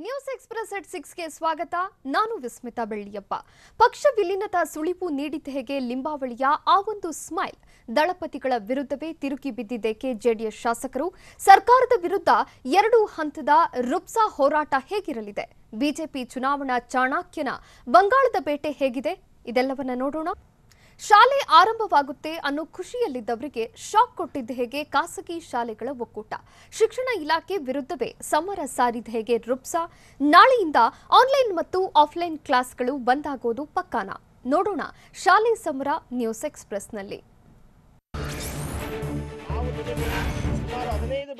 News express at 6ಗೆ ಸ್ವಾಗತ. ನಾನು ವಿಸ್ಮಿತಾ ಬೆಳ್ಳಿಯಪ್ಪ. ಪಕ್ಷ ವಿಲೀನದ ಸುಳಿವು ನೀಡಿದ್ದೆಗೆ ಲಿಂಬಾವಳಿಯ ಆ ಒಂದು ಸ್ಮೈಲ್ ದಳಪತಿಗಳ ವಿರುದ್ಧವೇ ತಿರುಗಿ ಬಿದ್ದಿದ್ದಕ್ಕೆ ಜೆಡಿಎಸ್ ಶಾಸಕರು ಸರ್ಕಾರದ ವಿರುದ್ಧ 2 ಹಂತದ ರುಪ್ಸಾ ಹೋರಾಟ ಹೇಗಿರಲಿದೆ? ಬಿಜೆಪಿ ಚುನಾವಣಾ ಚಾಣಕ್ಯನ ಬಂಗಾಳದ ಬೇಟೆ ಹೇಗಿದೆ? ಇದೆಲ್ಲವನ್ನ ನೋಡೋಣ. ಶಾಲೆ ಆರಂಭವಾಗುತ್ತೆ ಅನ್ನೋ ಖುಷಿಯಲ್ಲಿದ್ದವರಿಗೆ ಶಾಕ್ ಕೊಟ್ಟಿದ್ದ ಹೇಗೆ ಖಾಸಗಿ ಶಾಲೆಗಳ ಒಕ್ಕೂಟ? ಶಿಕ್ಷಣ ಇಲಾಖೆ ವಿರುದ್ಧವೇ ಸಮರ ಸಾರಿದ ಹೇಗೆ ರುಪ್ಸಾ? ನಾಳೆಯಿಂದ ಆನ್ಲೈನ್ ಮತ್ತು ಆಫ್ಲೈನ್ ಕ್ಲಾಸ್ಗಳು ಬಂದಾಗೋದು ಪಕ್ಕಾನಾ? ನೋಡೋಣ ಶಾಲೆ ಸಮರ ನ್ಯೂಸ್ ಎಕ್ಸ್‌ಪ್ರೆಸ್‌ನಲ್ಲಿ.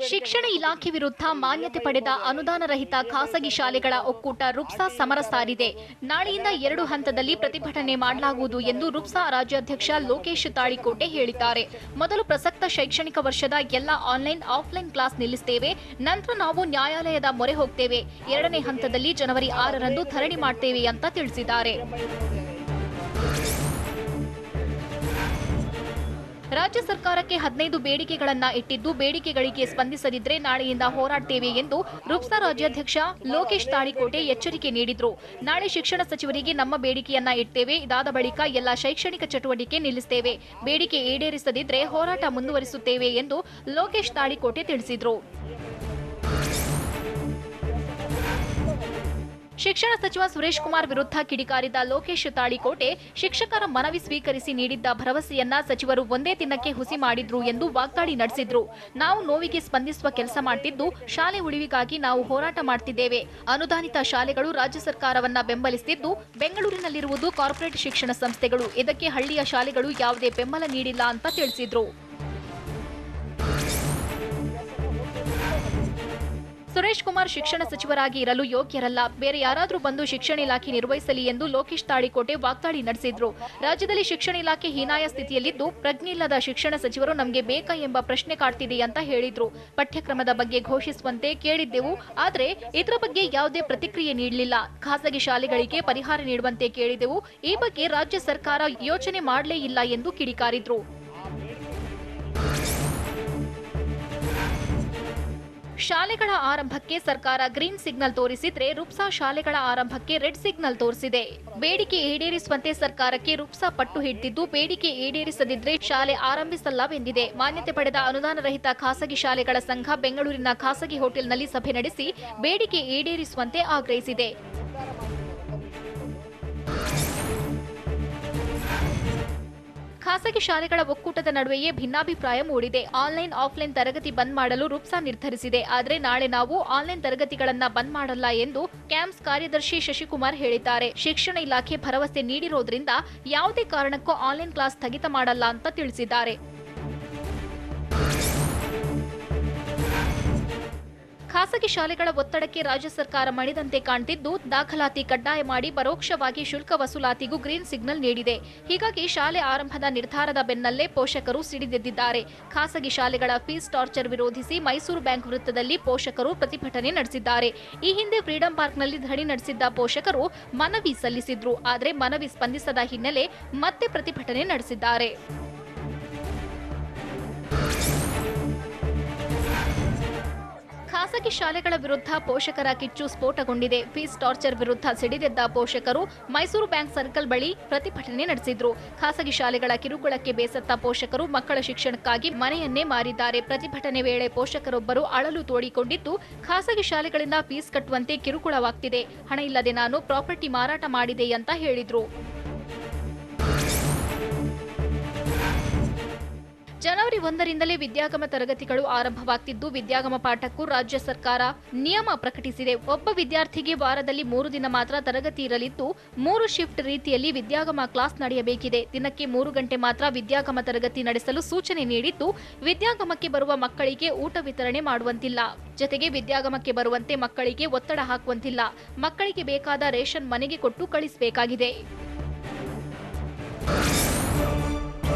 ಶಿಕ್ಷಣ ಇಲಾಖೆ ವಿರುದ್ಧ ಮಾನ್ಯತೆ ಪಡೆದ ಅನುದಾನ ರಹಿತ ಖಾಸಗಿ ಶಾಲೆಗಳ ಒಕ್ಕೂಟ ರುಪ್ಸಾ ಸಮರ ಸಾರಿದೆ. ನಾಳೆಯಿಂದ 2 ಹಂತದಲ್ಲಿ ಪ್ರತಿಭಟನೆ ಮಾಡಲಾಗುವುದು ಎಂದು ರುಪ್ಸಾ ರಾಜ್ಯಾಧ್ಯಕ್ಷ ಲೋಕೇಶ್ ತಾಳಿಕೋಟೆ ಹೇಳಿದ್ದಾರೆ. ಮೊದಲು ಪ್ರಸಕ್ತ ಶೈಕ್ಷಣಿಕ ವರ್ಷದ ಎಲ್ಲ ಆನ್ಲೈನ್ ಆಫ್ಲೈನ್ ಕ್ಲಾಸ್ ನಿಲ್ಲಿಸುತ್ತೇವೆ. ನಂತರ ನಾವು ನ್ಯಾಯಾಲಯದ ಮೊರೆ ಹೋಗ್ತೇವೆ. 2ನೇ ಹಂತದಲ್ಲಿ ಜನವರಿ 6ರಂದು ಧರಣಿ ಮಾಡ್ತೇವೆ ಅಂತ ತಿಳಿಸಿದ್ದಾರೆ. ರಾಜ್ಯ ಸರ್ಕಾರಕ್ಕೆ 15 ಬೇಡಿಕೆಗಳನ್ನ ಇಟ್ಟಿದ್ದು, ಬೇಡಿಕೆಗಳಿಗೆ ಸ್ಪಂದಿಸದಿದ್ರೆ ನಾಳೆಯಿಂದ ಹೋರಾಡ್ತೇವೆ ಎಂದು ರುಪ್ಸಾ ರಾಜ್ಯಾಧ್ಯಕ್ಷ ಲೋಕೇಶ್ ತಾಳಿಕೋಟೆ ಎಚ್ಚರಿಕೆ ನೀಡಿದ್ರು. ನಾಳೆ ಶಿಕ್ಷಣ ಸಚಿವರಿಗೆ ನಮ್ಮ ಬೇಡಿಕೆಯನ್ನ ಇಡ್ತೇವೆ. ಇದಾದ ಬಳಿಕ ಎಲ್ಲ ಶೈಕ್ಷಣಿಕ ಚಟುವಟಿಕೆ ನಿಲ್ಲಿಸುತ್ತೇವೆ. ಬೇಡಿಕೆ ಈಡೇರಿಸದಿದ್ರೆ ಹೋರಾಟ ಮುಂದುವರಿಸುತ್ತೇವೆ ಎಂದು ಲೋಕೇಶ್ ತಾಳಿಕೋಟೆ ತಿಳಿಸಿದ್ರು. ಶಿಕ್ಷಣ ಸಚಿವ ಸುರೇಶ್ ಕುಮಾರ್ ವಿರುದ್ಧ ಕಿಡಿಕಾರಿದ ಲೋಕೇಶ್ ತಾಳಿಕೋಟೆ, ಶಿಕ್ಷಕರ ಮನವಿ ಸ್ವೀಕರಿಸಿ ನೀಡಿದ್ದ ಭರವಸೆಯನ್ನ ಸಚಿವರು ಒಂದೇ ದಿನಕ್ಕೆ ಹುಸಿ ಮಾಡಿದ್ರು ಎಂದು ವಾಗ್ದಾಳಿ ನಡೆಸಿದ್ರು. ನಾವು ನೋವಿಗೆ ಸ್ಪಂದಿಸುವ ಕೆಲಸ ಮಾಡ್ತಿದ್ದು, ಶಾಲೆ ಉಳಿವಿಗಾಗಿ ನಾವು ಹೋರಾಟ ಮಾಡ್ತಿದ್ದೇವೆ. ಅನುದಾನಿತ ಶಾಲೆಗಳು ರಾಜ್ಯ ಸರ್ಕಾರವನ್ನ ಬೆಂಬಲಿಸುತ್ತಿದ್ದು, ಬೆಂಗಳೂರಿನಲ್ಲಿರುವುದು ಕಾರ್ಪೊರೇಟ್ ಶಿಕ್ಷಣ ಸಂಸ್ಥೆಗಳು. ಇದಕ್ಕೆ ಹಳ್ಳಿಯ ಶಾಲೆಗಳು ಯಾವುದೇ ಬೆಂಬಲ ನೀಡಿಲ್ಲ ಅಂತ ತಿಳಿಸಿದ್ರು. ಸುರೇಶ್ ಕುಮಾರ್ ಶಿಕ್ಷಣ ಸಚಿವರಾಗಿ ಇರಲು ಯೋಗ್ಯರಲ್ಲ, ಬೇರೆ ಯಾರಾದರೂ ಬಂದು ಶಿಕ್ಷಣ ಇಲಾಖೆ ನಿರ್ವಹಿಸಲಿ ಎಂದು ಲೋಕೇಶ್ ತಾಳಿಕೋಟೆ ವಾಗ್ದಾಳಿ ನಡೆಸಿದ್ರು. ರಾಜ್ಯದಲ್ಲಿ ಶಿಕ್ಷಣ ಇಲಾಖೆ ಹೀನಾಯ ಸ್ಥಿತಿಯಲ್ಲಿದ್ದು, ಪ್ರಜ್ಞೆ ಇಲ್ಲದ ಶಿಕ್ಷಣ ಸಚಿವರು ನಮಗೆ ಬೇಕಾ ಎಂಬ ಪ್ರಶ್ನೆ ಕಾಡ್ತಿದೆ ಅಂತ ಹೇಳಿದ್ರು. ಪಠ್ಯಕ್ರಮದ ಬಗ್ಗೆ ಘೋಷಿಸುವಂತೆ ಕೇಳಿದ್ದೆವು, ಆದರೆ ಇದರ ಬಗ್ಗೆ ಯಾವುದೇ ಪ್ರತಿಕ್ರಿಯೆ ನೀಡಲಿಲ್ಲ. ಖಾಸಗಿ ಶಾಲೆಗಳಿಗೆ ಪರಿಹಾರ ನೀಡುವಂತೆ ಕೇಳಿದೆವು. ಈ ಬಗ್ಗೆ ರಾಜ್ಯ ಸರ್ಕಾರ ಯೋಚನೆ ಮಾಡಲೇ ಇಲ್ಲ ಎಂದು ಕಿಡಿಕಾರಿದ್ರು. ಶಾಲೆಗಳ ಆರಂಭಕ್ಕೆ ಸರ್ಕಾರ ಗ್ರೀನ್ ಸಿಗ್ನಲ್ ತೋರಿಸಿದ್ರೆ, ರುಪ್ಸಾ ಶಾಲೆಗಳ ಆರಂಭಕ್ಕೆ ರೆಡ್ ಸಿಗ್ನಲ್ ತೋರಿಸಿದೆ. ಬೇಡಿಕೆ ಈಡೇರಿಸುವಂತೆ ಸರ್ಕಾರಕ್ಕೆ ರುಪ್ಸಾ ಪಟ್ಟು ಹಿಡಿದಿದ್ದು, ಬೇಡಿಕೆ ಈಡೇರಿಸದಿದ್ರೆ ಶಾಲೆ ಆರಂಭಿಸಲ್ಲವೆಂದಿದೆ. ಮಾನ್ಯತೆ ಪಡೆದ ಅನುದಾನ ರಹಿತ ಖಾಸಗಿ ಶಾಲೆಗಳ ಸಂಘ ಬೆಂಗಳೂರಿನ ಖಾಸಗಿ ಹೋಟೆಲ್ನಲ್ಲಿ ಸಭೆ ನಡೆಸಿ ಬೇಡಿಕೆ ಈಡೇರಿಸುವಂತೆ ಆಗ್ರಹಿಸಿದೆ. ಖಾಸಗಿ ಶಾಲೆಗಳ ಒಕ್ಕೂಟದ ನಡುವೆಯೇ ಭಿನ್ನಾಭಿಪ್ರಾಯ ಮೂಡಿದೆ. ಆನ್ಲೈನ್ ಆಫ್ಲೈನ್ ತರಗತಿ ಬಂದ್ ಮಾಡಲು ರುಪ್ಸಾ ನಿರ್ಧರಿಸಿದೆ. ಆದರೆ ನಾಳೆ ನಾವು ಆನ್ಲೈನ್ ತರಗತಿಗಳನ್ನ ಬಂದ್ ಮಾಡಲ್ಲ ಎಂದು ಕ್ಯಾಂಪ್ಸ್ ಕಾರ್ಯದರ್ಶಿ ಶಶಿಕುಮಾರ್ ಹೇಳಿದ್ದಾರೆ. ಶಿಕ್ಷಣ ಇಲಾಖೆ ಭರವಸೆ ನೀಡಿರೋದ್ರಿಂದ ಯಾವುದೇ ಕಾರಣಕ್ಕೂ ಆನ್ಲೈನ್ ಕ್ಲಾಸ್ ಸ್ಥಗಿತ ಮಾಡಲ್ಲ ಅಂತ ತಿಳಿಸಿದ್ದಾರೆ. ಖಾಸಗಿ ಶಾಲೆಗಳ ಒತ್ತಡಕ್ಕೆ ರಾಜ್ಯ ಸರ್ಕಾರ ಮಣಿದಂತೆ ಕಾಣ್ತಿದ್ದು, ದಾಖಲಾತಿ ಕಡ್ಡಾಯ ಮಾಡಿ ಪರೋಕ್ಷವಾಗಿ ಶುಲ್ಕ ವಸೂಲಾತಿಗೂ ಗ್ರೀನ್ ಸಿಗ್ನಲ್ ನೀಡಿದೆ. ಹೀಗಾಗಿ ಶಾಲೆ ಆರಂಭದ ನಿರ್ಧಾರದ ಬೆನ್ನಲ್ಲೇ ಪೋಷಕರು ಸಿಡಿದೆದ್ದಿದ್ದಾರೆ. ಖಾಸಗಿ ಶಾಲೆಗಳ ಫೀಸ್ ಟಾರ್ಚರ್ ವಿರೋಧಿಸಿ ಮೈಸೂರು ಬ್ಯಾಂಕ್ ವೃತ್ತದಲ್ಲಿ ಪೋಷಕರು ಪ್ರತಿಭಟನೆ ನಡೆಸಿದ್ದಾರೆ. ಈ ಹಿಂದೆ ಫ್ರೀಡಂ ಪಾರ್ಕ್ನಲ್ಲಿ ಧರಣಿ ನಡೆಸಿದ್ದ ಪೋಷಕರು ಮನವಿ ಸಲ್ಲಿಸಿದ್ರು. ಆದರೆ ಮನವಿ ಸ್ಪಂದಿಸದ ಹಿನ್ನೆಲೆ ಮತ್ತೆ ಪ್ರತಿಭಟನೆ ನಡೆಸಿದ್ದಾರೆ. ಖಾಸಗಿ ಶಾಲೆಗಳ ವಿರುದ್ಧ ಪೋಷಕರ ಕಿಚ್ಚು ಸ್ಫೋಟಗೊಂಡಿದೆ. ಫೀಸ್ ಟಾರ್ಚರ್ ವಿರುದ್ಧ ಸಿಡಿದೆದ್ದ ಪೋಷಕರು ಮೈಸೂರು ಬ್ಯಾಂಕ್ ಸರ್ಕಲ್ ಬಳಿ ಪ್ರತಿಭಟನೆ ನಡೆಸಿದ್ರು. ಖಾಸಗಿ ಶಾಲೆಗಳ ಕಿರುಕುಳಕ್ಕೆ ಬೇಸತ್ತ ಪೋಷಕರು ಮಕ್ಕಳ ಶಿಕ್ಷಣಕ್ಕಾಗಿ ಮನೆಯನ್ನೇ ಮಾರಿದ್ದಾರೆ. ಪ್ರತಿಭಟನೆ ವೇಳೆ ಪೋಷಕರೊಬ್ಬರು ಅಳಲು ತೋಡಿಕೊಂಡಿದ್ದು, ಖಾಸಗಿ ಶಾಲೆಗಳಿಂದ ಫೀಸ್ ಕಟ್ಟುವಂತೆ ಕಿರುಕುಳವಾಗ್ತಿದೆ, ಹಣ ಇಲ್ಲದೆ ನಾನು ಪ್ರಾಪರ್ಟಿ ಮಾರಾಟ ಮಾಡಿದೆ ಅಂತ ಹೇಳಿದ್ರು. ಜನವರಿ 1ರಿಂದಲೇ ವಿದ್ಯಾಗಮ ತರಗತಿಗಳು ಆರಂಭವಾಗ್ತಿದ್ದು, ವಿದ್ಯಾಗಮ ಪಾಠಕ್ಕೂ ರಾಜ್ಯ ಸರ್ಕಾರ ನಿಯಮ ಪ್ರಕಟಿಸಿದೆ. ಒಬ್ಬ ವಿದ್ಯಾರ್ಥಿಗೆ ವಾರದಲ್ಲಿ 3 ದಿನ ಮಾತ್ರ ತರಗತಿ ಇರಲಿದ್ದು, 3 ಶಿಫ್ಟ್ ರೀತಿಯಲ್ಲಿ ವಿದ್ಯಾಗಮ ಕ್ಲಾಸ್ ನಡೆಯಬೇಕಿದೆ. ದಿನಕ್ಕೆ 3 ಗಂಟೆ ಮಾತ್ರ ವಿದ್ಯಾಗಮ ತರಗತಿ ನಡೆಸಲು ಸೂಚನೆ ನೀಡಿದ್ದು, ವಿದ್ಯಾಗಮಕ್ಕೆ ಬರುವ ಮಕ್ಕಳಿಗೆ ಊಟ ವಿತರಣೆ ಮಾಡುವಂತಿಲ್ಲ. ಜೊತೆಗೆ ವಿದ್ಯಾಗಮಕ್ಕೆ ಬರುವಂತೆ ಮಕ್ಕಳಿಗೆ ಒತ್ತಡ ಹಾಕುವಂತಿಲ್ಲ. ಮಕ್ಕಳಿಗೆ ಬೇಕಾದ ರೇಷನ್ ಮನೆಗೆ ಕೊಟ್ಟು ಕಳಿಸಬೇಕಾಗಿದೆ.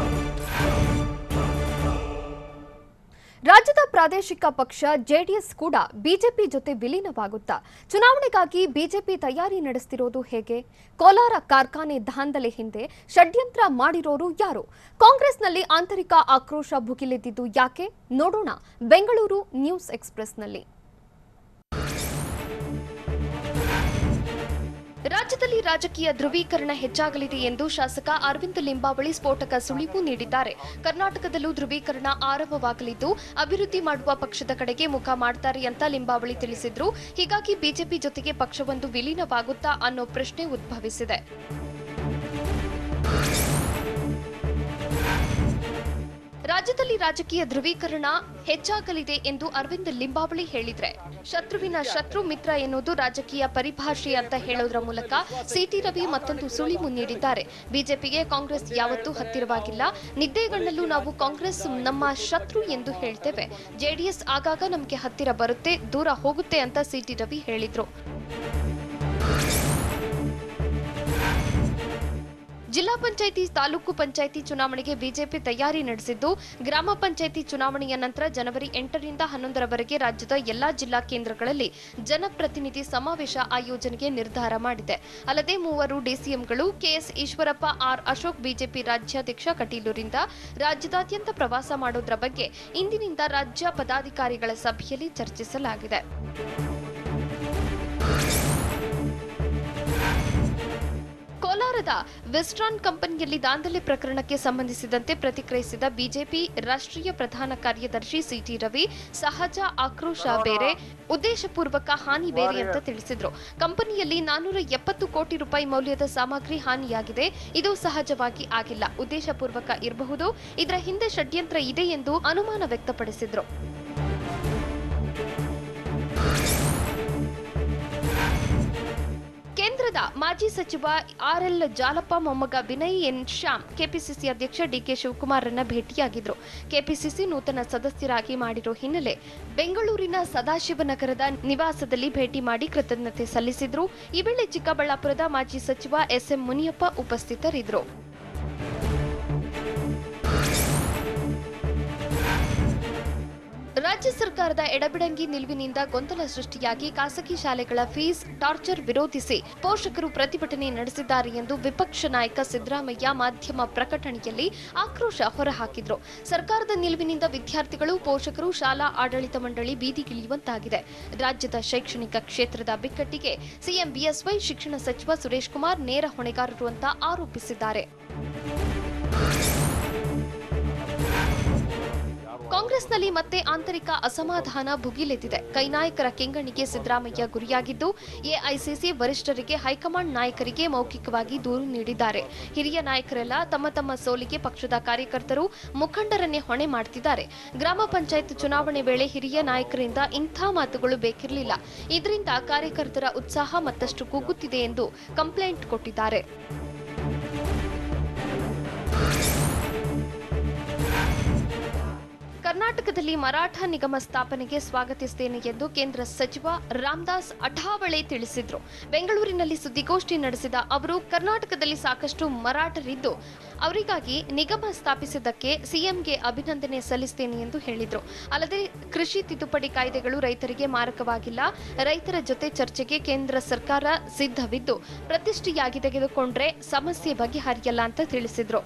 ರಾಜ್ಯದ ಪ್ರಾದೇಶಿಕ ಪಕ್ಷ ಜೆಡಿಎಸ್ ಕೂಡ ಬಿಜೆಪಿ ಜೊತೆ ವಿಲೀನವಾಗುತ್ತಾ? ಚುನಾವಣೆಗಾಗಿ ಬಿಜೆಪಿ ತಯಾರಿ ನಡೆಸುತ್ತಿರೋದು ಹೇಗೆ? ಕೋಲಾರ ಕಾರ್ಖಾನೆ ದಾಂಧಲೆ ಹಿಂದೆ ಷಡ್ಯಂತ್ರ ಮಾಡಿರೋರು ಯಾರು? ಕಾಂಗ್ರೆಸ್ನಲ್ಲಿ ಆಂತರಿಕ ಆಕ್ರೋಶ ಭುಗಿಲೆದ್ದಿದ್ದು ಯಾಕೆ? ನೋಡೋಣ ಬೆಂಗಳೂರು ನ್ಯೂಸ್ ಎಕ್ಸ್‌ಪ್ರೆಸ್‌ನಲ್ಲಿ. ರಾಜ್ಯದಲ್ಲಿ ರಾಜಕೀಯ ಧ್ರುವೀಕರಣ ಹೆಚ್ಚಾಗಲಿದೆ ಎಂದು ಶಾಸಕ ಅರವಿಂದ ಲಿಂಬಾವಳಿ ಸ್ಫೋಟಕ ಸುಳಿವು ನೀಡಿದ್ದಾರೆ. ಕರ್ನಾಟಕದಲ್ಲೂ ಧ್ರುವೀಕರಣ ಆರಂಭವಾಗಲಿದ್ದು ಅಭಿವೃದ್ಧಿ ಮಾಡುವ ಪಕ್ಷದ ಕಡೆಗೆ ಮುಖ ಮಾಡ್ತಾರೆ ಅಂತ ಲಿಂಬಾವಳಿ ತಿಳಿಸಿದ್ರು. ಹೀಗಾಗಿ ಬಿಜೆಪಿ ಜೊತೆಗೆ ಪಕ್ಷವೊಂದು ವಿಲೀನವಾಗುತ್ತಾ ಅನ್ನೋ ಪ್ರಶ್ನೆ ಉದ್ಭವಿಸಿದೆ. ರಾಜ್ಯದಲ್ಲಿ ರಾಜಕೀಯ ಧ್ರುವೀಕರಣ ಹೆಚ್ಚಾಗಲಿದೆ ಎಂದು ಅರವಿಂದ ಲಿಂಬಾವಳಿ ಹೇಳಿದ್ರೆ, ಶತ್ರುವಿನ ಶತ್ರು ಮಿತ್ರ ಎನ್ನುವುದು ರಾಜಕೀಯ ಪರಿಭಾಷೆ ಅಂತ ಹೇಳೋದ್ರ ಮೂಲಕ ಸಿಟಿ ರವಿ ಮತ್ತೊಂದು ಸುಳಿವು ನೀಡಿದ್ದಾರೆ. ಬಿಜೆಪಿಗೆ ಕಾಂಗ್ರೆಸ್ ಯಾವತ್ತೂ ಹತ್ತಿರವಾಗಿಲ್ಲ. ನಿದ್ದೆಗಣ್ಣಲ್ಲೂ ನಾವು ಕಾಂಗ್ರೆಸ್ ನಮ್ಮ ಶತ್ರು ಎಂದು ಹೇಳ್ತೇವೆ. ಜೆಡಿಎಸ್ ಆಗಾಗ ನಮಗೆ ಹತ್ತಿರ ಬರುತ್ತೆ, ದೂರ ಹೋಗುತ್ತೆ ಅಂತ ಸಿಟಿ ರವಿ ಹೇಳಿದ್ರು. ಜಿಲ್ಲಾ ಪಂಚಾಯಿತಿ, ತಾಲೂಕು ಪಂಚಾಯಿತಿ ಚುನಾವಣೆಗೆ ಬಿಜೆಪಿ ತಯಾರಿ ನಡೆಸಿದ್ದು, ಗ್ರಾಮ ಪಂಚಾಯಿತಿ ಚುನಾವಣೆಯ ನಂತರ ಜನವರಿ 8ರಿಂದ 11ರವರೆಗೆ ರಾಜ್ಯದ ಎಲ್ಲಾ ಜಿಲ್ಲಾ ಕೇಂದ್ರಗಳಲ್ಲಿ ಜನಪ್ರತಿನಿಧಿ ಸಮಾವೇಶ ಆಯೋಜನೆಗೆ ನಿರ್ಧಾರ ಮಾಡಿದೆ. ಅಲ್ಲದೆ 3 ಡಿಸಿಎಂಗಳು KS Eshwarappa, R Ashok BJP ರಾಜ್ಯಾಧ್ಯಕ್ಷ ಕಟೀಲೂರಿಂದ ರಾಜ್ಯದಾದ್ಯಂತ ಪ್ರವಾಸ ಮಾಡೋದ್ರ ಬಗ್ಗೆ ಇಂದಿನಿಂದ ರಾಜ್ಯ ಪದಾಧಿಕಾರಿಗಳ ಸಭೆಯಲ್ಲಿ ಚರ್ಚಿಸಲಾಗಿದೆ. ಕೋಲಾರದ ವೆಸ್ಟ್ರಾನ್ ಕಂಪನಿಯಲ್ಲಿ ದಾಂಧಲೆ ಪ್ರಕರಣಕ್ಕೆ ಸಂಬಂಧಿಸಿದಂತೆ ಪ್ರತಿಕ್ರಿಯಿಸಿದ ಬಿಜೆಪಿ ರಾಷ್ಟ್ರೀಯ ಪ್ರಧಾನ ಕಾರ್ಯದರ್ಶಿ ಸಿಟಿ ರವಿ, ಸಹಜ ಆಕ್ರೋಶ ಬೇರೆ, ಉದ್ದೇಶಪೂರ್ವಕ ಹಾನಿ ಬೇರೆ ಅಂತ ತಿಳಿಸಿದ್ರು. ಕಂಪನಿಯಲ್ಲಿ 470 ಕೋಟಿ ರೂಪಾಯಿ ಮೌಲ್ಯದ ಸಾಮಗ್ರಿ ಹಾನಿಯಾಗಿದೆ. ಇದು ಸಹಜವಾಗಿ ಆಗಿಲ್ಲ, ಉದ್ದೇಶಪೂರ್ವಕ ಇರಬಹುದು. ಇದರ ಹಿಂದೆ ಷಡ್ಯಂತ್ರ ಇದೆ ಎಂದು ಅನುಮಾನ ವ್ಯಕ್ತಪಡಿಸಿದ್ರು. ಕೇಂದ್ರದ ಮಾಜಿ ಸಚಿವ ಆರ್ಎಲ್ ಜಾಲಪ್ಪ ಮೊಮ್ಮಗ ವಿನಯ್ ಎನ್ ಶ್ಯಾಮ್ ಕೆಪಿಸಿಸಿ ಅಧ್ಯಕ್ಷ ಡಿಕೆ ಶಿವಕುಮಾರ್ರನ್ನ ಭೇಟಿಯಾಗಿದ್ರು. ಕೆಪಿಸಿಸಿ ನೂತನ ಸದಸ್ಯರಾಗಿ ಮಾಡಿರೋ ಹಿನ್ನೆಲೆ ಬೆಂಗಳೂರಿನ ಸದಾಶಿವನಗರದ ನಿವಾಸದಲ್ಲಿ ಭೇಟಿ ಮಾಡಿ ಕೃತಜ್ಞತೆ ಸಲ್ಲಿಸಿದ್ರು. ಈ ವೇಳೆ ಚಿಕ್ಕಬಳ್ಳಾಪುರದ ಮಾಜಿ ಸಚಿವ ಎಸ್ಎಂ ಮುನಿಯಪ್ಪ ಉಪಸ್ಥಿತರಿದ್ದರು. ರಾಜ್ಯ ಸರ್ಕಾರದ ಎಡಬಿಡಂಗಿ ನಿಲುವಿನಿಂದ ಗೊಂದಲ ಸೃಷ್ಟಿಯಾಗಿ ಖಾಸಗಿ ಶಾಲೆಗಳ ಫೀಸ್ ಟಾರ್ಚರ್ ವಿರೋಧಿಸಿ ಪೋಷಕರು ಪ್ರತಿಭಟನೆ ನಡೆಸಿದ್ದಾರೆ ಎಂದು ವಿಪಕ್ಷ ನಾಯಕ ಸಿದ್ದರಾಮಯ್ಯ ಮಾಧ್ಯಮ ಪ್ರಕಟಣೆಯಲ್ಲಿ ಆಕ್ರೋಶ ಹೊರಹಾಕಿದ್ರು. ಸರ್ಕಾರದ ನಿಲುವಿನಿಂದ ವಿದ್ಯಾರ್ಥಿಗಳು, ಪೋಷಕರು, ಶಾಲಾ ಆಡಳಿತ ಮಂಡಳಿ ಬೀದಿಗಿಳಿಯುವಂತಾಗಿದೆ. ರಾಜ್ಯದ ಶೈಕ್ಷಣಿಕ ಕ್ಷೇತ್ರದ ಬಿಕ್ಕಟ್ಟಿಗೆ ಸಿಎಂ ಬಿಎಸ್ವೈ, ಶಿಕ್ಷಣ ಸಚಿವ ಸುರೇಶ್ ಕುಮಾರ್ ನೇರ ಹೊಣೆಗಾರರು ಅಂತ ಆರೋಪಿಸಿದ್ದಾರೆ. ಕಾಂಗ್ರೆಸ್ನಲ್ಲಿ ಮತ್ತೆ ಆಂತರಿಕ ಅಸಮಾಧಾನ ಭುಗಿಲೆದ್ದಿದೆ. ಕೈನಾಯಕರ ಕೆಂಗಣ್ಣಿಗೆ ಸಿದ್ದರಾಮಯ್ಯ ಗುರಿಯಾಗಿದ್ದು, ಎಐಸಿಸಿ ವರಿಷ್ಠರಿಗೆ, ಹೈಕಮಾಂಡ್ ನಾಯಕರಿಗೆ ಮೌಖಿಕವಾಗಿ ದೂರು ನೀಡಿದ್ದಾರೆ. ಹಿರಿಯ ನಾಯಕರೆಲ್ಲ ತಮ್ಮ ತಮ್ಮ ಸೋಲಿಗೆ ಪಕ್ಷದ ಕಾರ್ಯಕರ್ತರು, ಮುಖಂಡರನ್ನೇ ಹೊಣೆ ಮಾಡ್ತಿದ್ದಾರೆ. ಗ್ರಾಮ ಪಂಚಾಯತ್ ಚುನಾವಣೆ ವೇಳೆ ಹಿರಿಯ ನಾಯಕರಿಂದ ಇಂಥ ಮಾತುಗಳು ಬೇಕಿರಲಿಲ್ಲ. ಇದರಿಂದ ಕಾರ್ಯಕರ್ತರ ಉತ್ಸಾಹ ಮತ್ತಷ್ಟು ಕುಗ್ಗುತ್ತಿದೆ ಎಂದು ಕಂಪ್ಲೇಂಟ್ ಕೊಟ್ಟಿದ್ದಾರೆ. ಕರ್ನಾಟಕದಲ್ಲಿ ಮರಾಠ ನಿಗಮ ಸ್ಥಾಪನೆಗೆ ಸ್ವಾಗತಿಸುತ್ತೇನೆ ಎಂದು ಕೇಂದ್ರ ಸಚಿವ ರಾಮದಾಸ್ ಅಠಾವಳೆ ತಿಳಿಸಿದರು. ಬೆಂಗಳೂರಿನಲ್ಲಿ ಸುದ್ದಿಗೋಷ್ಠಿ ನಡೆಸಿದ ಅವರು, ಕರ್ನಾಟಕದಲ್ಲಿ ಸಾಕಷ್ಟು ಮರಾಠರಿದ್ದು ಅವರಿಗಾಗಿ ನಿಗಮ ಸ್ಥಾಪಿಸಿದ್ದಕ್ಕೆ ಸಿಎಂಗೆ ಅಭಿನಂದನೆ ಸಲ್ಲಿಸುತ್ತೇನೆ ಎಂದು ಹೇಳಿದರು. ಅಲ್ಲದೆ ಕೃಷಿ ತಿದ್ದುಪಡಿ ಕಾಯ್ದೆಗಳು ರೈತರಿಗೆ ಮಾರಕವಾಗಿಲ್ಲ. ರೈತರ ಜೊತೆ ಚರ್ಚೆಗೆ ಕೇಂದ್ರ ಸರ್ಕಾರ ಸಿದ್ಧವಿದ್ದು, ಪ್ರತಿಷ್ಠೆಯಾಗಿ ತೆಗೆದುಕೊಂಡ್ರೆ ಸಮಸ್ಯೆ ಬಗೆಹರಿಯಲ್ಲ ಅಂತ ತಿಳಿಸಿದರು.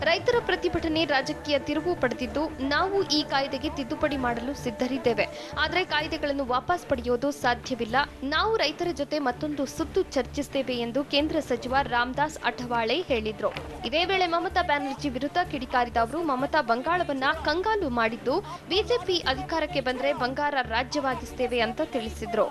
ರೈತರ ಪ್ರತಿಭಟನೆ ರಾಜಕೀಯ ತಿರುವು ಪಡೆದಿದ್ದು, ನಾವು ಈ ಕಾಯ್ದೆಗೆ ತಿದ್ದುಪಡಿ ಮಾಡಲು ಸಿದ್ಧರಿದ್ದೇವೆ. ಆದರೆ ಕಾಯ್ದೆಗಳನ್ನು ವಾಪಸ್ ಪಡೆಯೋದು ಸಾಧ್ಯವಿಲ್ಲ. ನಾವು ರೈತರ ಜೊತೆ ಮತ್ತೊಂದು ಸುತ್ತು ಚರ್ಚಿಸುತ್ತೇವೆ ಎಂದು ಕೇಂದ್ರ ಸಚಿವ ರಾಮದಾಸ್ ಅಠವಾಳೆ ಹೇಳಿದರು. ಇದೇ ವೇಳೆ ಮಮತಾ ಬ್ಯಾನರ್ಜಿ ವಿರುದ್ಧ ಕಿಡಿಕಾರಿದ ಅವರು, ಮಮತಾ ಬಂಗಾಳವನ್ನ ಕಂಗಾಲು ಮಾಡಿದ್ದು, ಬಿಜೆಪಿ ಅಧಿಕಾರಕ್ಕೆ ಬಂದರೆ ಬಂಗಾರ ರಾಜ್ಯವಾಗಿಸುತ್ತೇವೆ ಅಂತ ತಿಳಿಸಿದರು.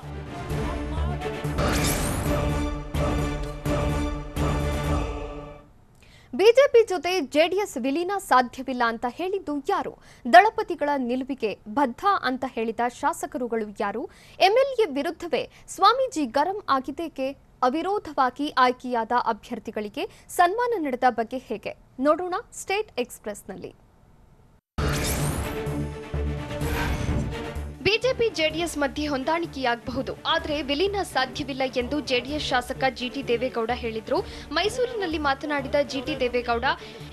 ಬಿಜೆಪಿ ಜೊತೆ ಜೆಡಿಎಸ್ ವಿಲೀನ ಸಾಧ್ಯವಿಲ್ಲ ಅಂತ ಹೇಳಿದ್ದು ಯಾರು? ದಳಪತಿಗಳ ನಿಲುವಿಗೆ ಬದ್ಧ ಅಂತ ಹೇಳಿದ ಶಾಸಕರುಗಳು ಯಾರು? ಎಂಎಲ್ಎ ವಿರುದ್ಧವೇ ಸ್ವಾಮೀಜಿ ಗರಂ ಆಗಿದ್ದೇಕೆ? ಅವಿರೋಧವಾಗಿ ಆಯ್ಕೆಯಾದ ಅಭ್ಯರ್ಥಿಗಳಿಗೆ ಸನ್ಮಾನ ನಡೆದ ಬಗ್ಗೆ ಹೇಗೆ? ನೋಡೋಣ ಸ್ಟೇಟ್ ಎಕ್ಸ್‌ಪ್ರೆಸ್‌ನಲ್ಲಿ. ಬಿಜೆಪಿ ಜೆಡಿಎಸ್ ಮಧ್ಯೆ ಹೊಂದಾಣಿಕೆಯಾಗಬಹುದು, ಆದರೆ ವಿಲೀನ ಸಾಧ್ಯವಿಲ್ಲ ಎಂದು ಜೆಡಿಎಸ್ ಶಾಸಕ ಜಿಟಿ ದೇವೇಗೌಡ ಹೇಳಿದರು. ಮೈಸೂರಿನಲ್ಲಿ ಮಾತನಾಡಿದ ಜಿಟಿ ದೇವೇಗೌಡ,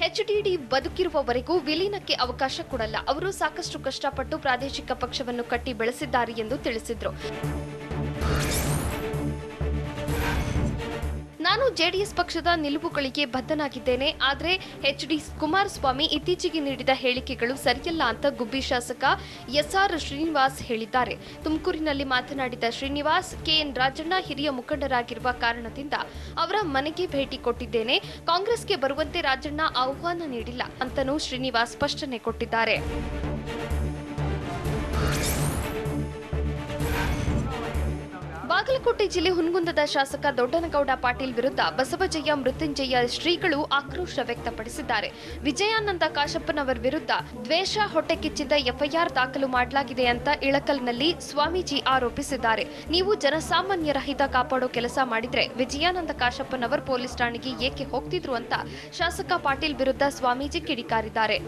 ಎಚ್ಡಿಡಿ ಬದುಕಿರುವವರೆಗೂ ವಿಲೀನಕ್ಕೆ ಅವಕಾಶ ಕೊಡಲ್ಲ. ಅವರು ಸಾಕಷ್ಟು ಕಷ್ಟಪಟ್ಟು ಪ್ರಾದೇಶಿಕ ಪಕ್ಷವನ್ನು ಕಟ್ಟಿ ಬೆಳೆಸಿದ್ದಾರೆ ಎಂದು ತಿಳಿಸಿದರು. ನಾನು ಜೆಡಿಎಸ್ ಪಕ್ಷದ ನಿಲುವುಗಳಿಗೆ ಬದ್ಧನಾಗಿದ್ದೇನೆ. ಆದರೆ ಎಚ್.ಡಿ. ಕುಮಾರಸ್ವಾಮಿ ಇತ್ತೀಚೆಗೆ ನೀಡಿದ ಹೇಳಿಕೆಗಳು ಸರಿಯಲ್ಲ ಅಂತ ಗುಬ್ಬಿ ಶಾಸಕ ಎಸ್ಆರ್ ಶ್ರೀನಿವಾಸ್ ಹೇಳಿದ್ದಾರೆ. ತುಮಕೂರಿನಲ್ಲಿ ಮಾತನಾಡಿದ ಶ್ರೀನಿವಾಸ್, ಕೆಎನ್ ರಾಜಣ್ಣ ಹಿರಿಯ ಮುಖಂಡರಾಗಿರುವ ಕಾರಣದಿಂದ ಅವರ ಮನೆಗೆ ಭೇಟಿ ಕೊಟ್ಟಿದ್ದೇನೆ. ಕಾಂಗ್ರೆಸ್ಗೆ ಬರುವಂತೆ ರಾಜಣ್ಣ ಆಹ್ವಾನ ನೀಡಿಲ್ಲ ಅಂತನೂ ಶ್ರೀನಿವಾಸ್ ಸ್ಪಷ್ಟನೆ ಕೊಟ್ಟಿದ್ದಾರೆ. ಬಾಗಲಕೋಟೆ ಜಿಲ್ಲೆ ಹುನಗುಂದದ ಶಾಸಕ ದೊಡ್ಡನಗೌಡ ಪಾಟೀಲ್ ವಿರುದ್ಧ ಬಸವಜಯ ಮೃತ್ಯುಂಜಯ ಶ್ರೀಗಳು ಆಕ್ರೋಶ ವ್ಯಕ್ತಪಡಿಸಿದ್ದಾರೆ. ವಿಜಯಾನಂದ ಕಾಶಪ್ಪನವರ ವಿರುದ್ಧ ದ್ವೇಷ ಹೊಟ್ಟೆಕಿಚ್ಚಿದ ಎಫ್ಐಆರ್ ದಾಖಲು ಮಾಡಲಾಗಿದೆ ಅಂತ ಇಳಕಲ್ನಲ್ಲಿ ಸ್ವಾಮೀಜಿ ಆರೋಪಿಸಿದ್ದಾರೆ. ನೀವು ಜನಸಾಮಾನ್ಯರ ಹಿತ ಕಾಪಾಡೋ ಕೆಲಸ ಮಾಡಿದ್ರೆ ವಿಜಯಾನಂದ ಕಾಶಪ್ಪನವರ ಪೊಲೀಸ್ ಠಾಣೆಗೆ ಏಕೆ ಹೋಗ್ತಿದ್ರು ಅಂತ ಶಾಸಕ ಪಾಟೀಲ್ ವಿರುದ್ಧ ಸ್ವಾಮೀಜಿ ಕಿಡಿಕಾರಿದ್ದಾರೆ.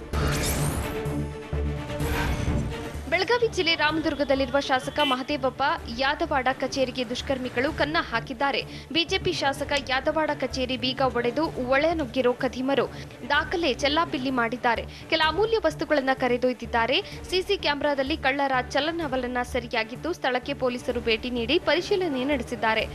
ಬೆಳಗಾವಿ ಜಿಲ್ಲೆ ರಾಮದುರ್ಗದಲ್ಲಿರುವ ಶಾಸಕ ಮಹದೇವಪ್ಪ ಯಾದವಾಡ ಕಚೇರಿಗೆ ದುಷ್ಕರ್ಮಿಗಳು ಕನ್ನ ಹಾಕಿದ್ದಾರೆ. ಬಿಜೆಪಿ ಶಾಸಕ ಯಾದವಾಡ ಕಚೇರಿ ಬೀಗ ಒಡೆದು ಒಳನುಗ್ಗಿರೋ ಖದೀಮರು ದಾಖಲೆ ಚೆಲ್ಲಾಪಿಲ್ಲಿ ಮಾಡಿದ್ದಾರೆ. ಕೆಲ ಅಮೂಲ್ಯ ವಸ್ತುಗಳನ್ನು ಕರೆದೊಯ್ದಿದ್ದಾರೆ. ಸಿಸಿ ಕ್ಯಾಮೆರಾದಲ್ಲಿ ಕಳ್ಳರ ಚಲನವಲನ ಸರಿಯಾಗಿದ್ದು ಸ್ಥಳಕ್ಕೆ ಪೊಲೀಸರು ಭೇಟಿ ನೀಡಿ ಪರಿಶೀಲನೆ ನಡೆಸಿದ್ದಾರೆ.